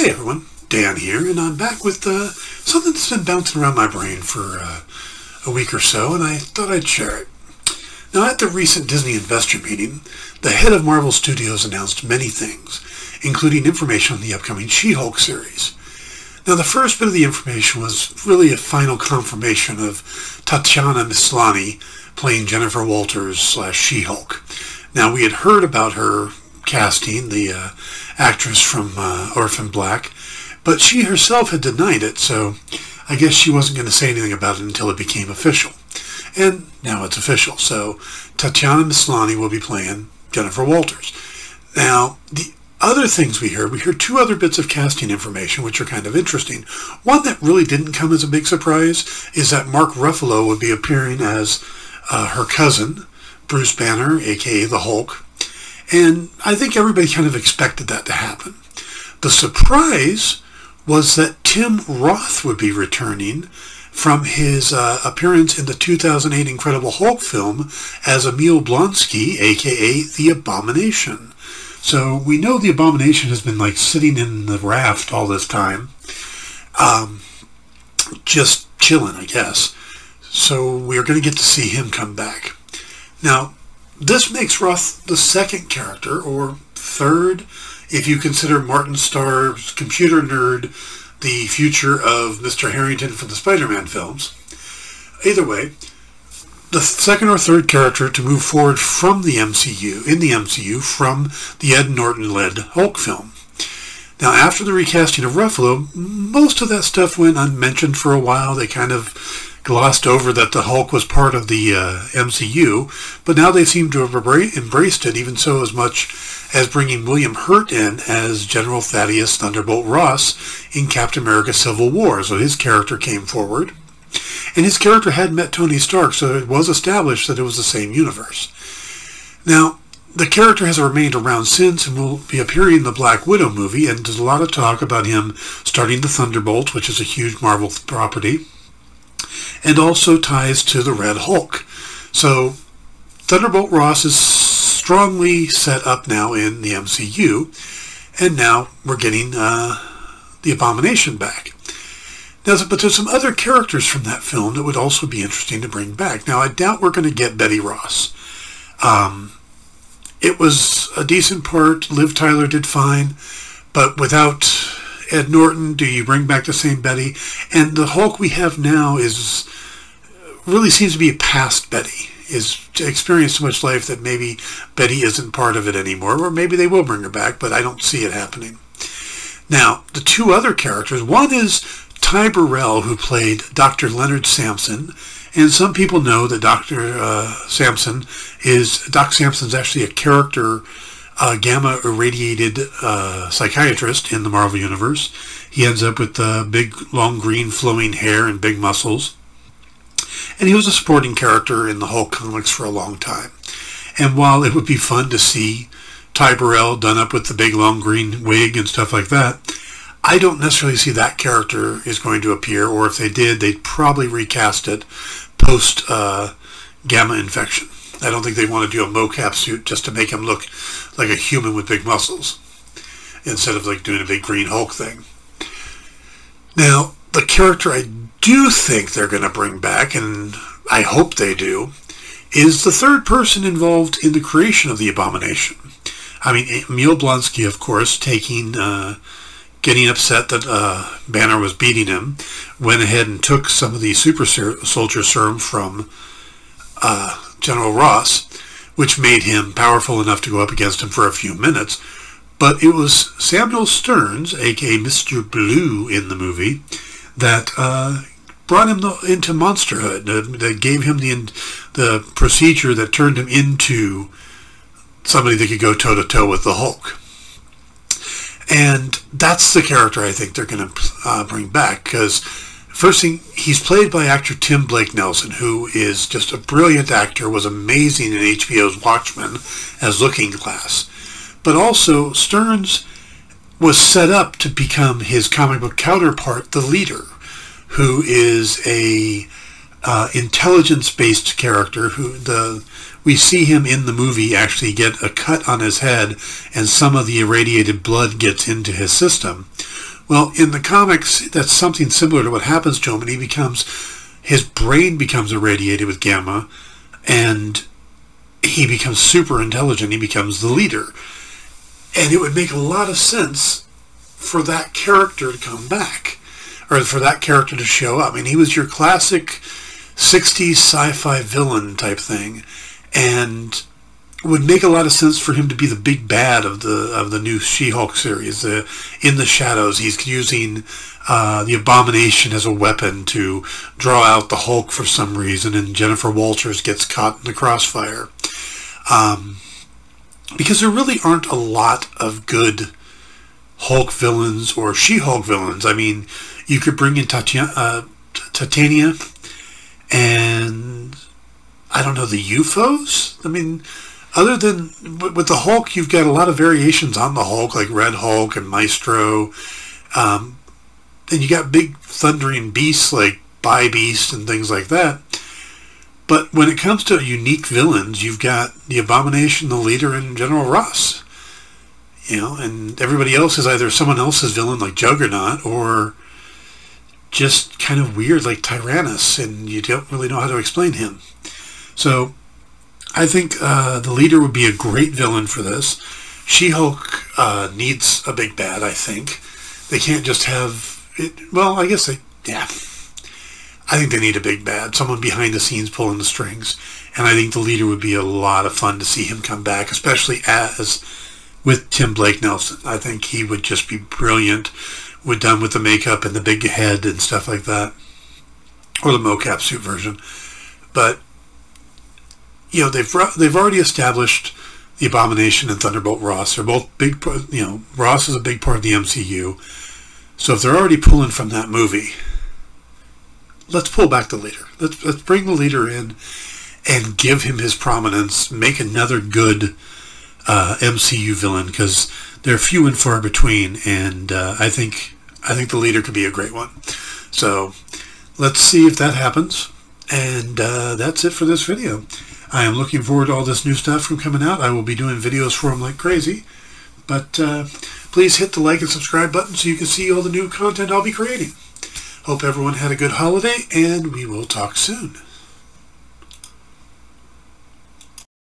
Hey everyone, Dan here, and I'm back with something that's been bouncing around my brain for a week or so, and I thought I'd share it. Now, at the recent Disney investor meeting, the head of Marvel Studios announced many things, including information on the upcoming She-Hulk series. Now, the first bit of the information was really a final confirmation of Tatiana Maslaney playing Jennifer Walters / She-Hulk. Now, we had heard about her casting, the actress from Orphan Black, but she herself had denied it, so I guess she wasn't going to say anything about it until it became official. And now it's official, so Tatiana Maslaney will be playing Jennifer Walters. Now, the other things we heard two other bits of casting information which are kind of interesting. One that really didn't come as a big surprise is that Mark Ruffalo would be appearing as her cousin, Bruce Banner, aka the Hulk. And I think everybody kind of expected that to happen. The surprise was that Tim Roth would be returning from his appearance in the 2008 Incredible Hulk film as Emil Blonsky, aka the Abomination. So we know the Abomination has been like sitting in the raft all this time, just chilling, I guess. So we're going to get to see him come back. Now, this makes Roth the second character, or third, if you consider Martin Starr's computer nerd the future of Mr. Harrington from the Spider-Man films. Either way, the second or third character to move forward from the MCU, from the Ed Norton-led Hulk film. Now, after the recasting of Ruffalo, most of that stuff went unmentioned for a while. They kind of glossed over that the Hulk was part of the MCU, but now they seem to have embraced it, even so as much as bringing William Hurt in as General Thaddeus Thunderbolt Ross in Captain America Civil War. So his character came forward, and his character had met Tony Stark, so it was established that it was the same universe. Now, the character has remained around since and will be appearing in the Black Widow movie, and there's a lot of talk about him starting the Thunderbolts, which is a huge Marvel property, and also ties to the Red Hulk. So Thunderbolt Ross is strongly set up now in the MCU, and now we're getting the Abomination back. Now, but there's some other characters from that film that would also be interesting to bring back. Now, I doubt we're going to get Betty Ross. It was a decent part. Liv Tyler did fine, but without Ed Norton, do you bring back the same Betty? And the Hulk we have now really seems to be a past Betty. Is experienced so much life that maybe Betty isn't part of it anymore, or maybe they will bring her back, but I don't see it happening. Now, the two other characters, one is Ty Burrell, who played Dr. Leonard Samson, and some people know that Doc Samson's actually a character, gamma irradiated psychiatrist in the Marvel Universe. He ends up with big, long, green, flowing hair and big muscles. And he was a supporting character in the Hulk comics for a long time. And while it would be fun to see Ty Burrell done up with the big, long, green wig and stuff like that, I don't necessarily see that character is going to appear, or if they did, they'd probably recast it post gamma infection. I don't think they want to do a mocap suit just to make him look like a human with big muscles, instead of like doing a big green Hulk thing. Now, the character I do think they're going to bring back, and I hope they do, is the third person involved in the creation of the Abomination. I mean, Emil Blonsky, of course, getting upset that Banner was beating him, went ahead and took some of the super soldier serum from General Ross, which made him powerful enough to go up against him for a few minutes. But it was Samuel Stearns, aka Mr. Blue in the movie, that brought him into monsterhood, that gave him the procedure that turned him into somebody that could go toe-to-toe with the Hulk. And that's the character I think they're going to bring back, because first thing, he's played by actor Tim Blake Nelson, who is just a brilliant actor, was amazing in HBO's Watchmen as Looking Glass. But also, Stearns was set up to become his comic book counterpart, the Leader, who is a intelligence-based character. We see him in the movie actually get a cut on his head, and some of the irradiated blood gets into his system, Well, in the comics, that's something similar to what happens to him, and his brain becomes irradiated with gamma, and he becomes super intelligent. He becomes the leader. And it would make a lot of sense for that character to come back, or for that character to show up. I mean, he was your classic 60s sci-fi villain type thing, and would make a lot of sense for him to be the big bad of the new She-Hulk series. In the shadows, he's using the Abomination as a weapon to draw out the Hulk for some reason, and Jennifer Walters gets caught in the crossfire. Because there really aren't a lot of good Hulk villains or She-Hulk villains. I mean, you could bring in Tatiana, and I don't know, the UFOs? I mean, other than with the Hulk, you've got a lot of variations on the Hulk, like Red Hulk and Maestro. And you got big thundering beasts like Bi-Beast and things like that. But when it comes to unique villains, you've got the Abomination, the leader, and General Ross. You know, and everybody else is either someone else's villain like Juggernaut, or just kind of weird like Tyrannus, and you don't really know how to explain him. So I think the leader would be a great villain for this. She-Hulk needs a big bad, I think. They can't just have it. Well, I guess yeah. I think they need a big bad, someone behind the scenes pulling the strings. And I think the leader would be a lot of fun to see him come back, especially with Tim Blake Nelson. I think he would just be brilliant, done with the makeup and the big head and stuff like that, or the mocap suit version. But you know, they've already established the Abomination and Thunderbolt Ross. They're both big. You know, Ross is a big part of the MCU. So if they're already pulling from that movie, let's pull back the leader. Let's bring the leader in and give him his prominence. Make another good MCU villain, because they're few and far between. And I think the leader could be a great one. So let's see if that happens. And that's it for this video. I am looking forward to all this new stuff from coming out. I will be doing videos for them like crazy. But please hit the like and subscribe button so you can see all the new content I'll be creating. Hope everyone had a good holiday, and we will talk soon.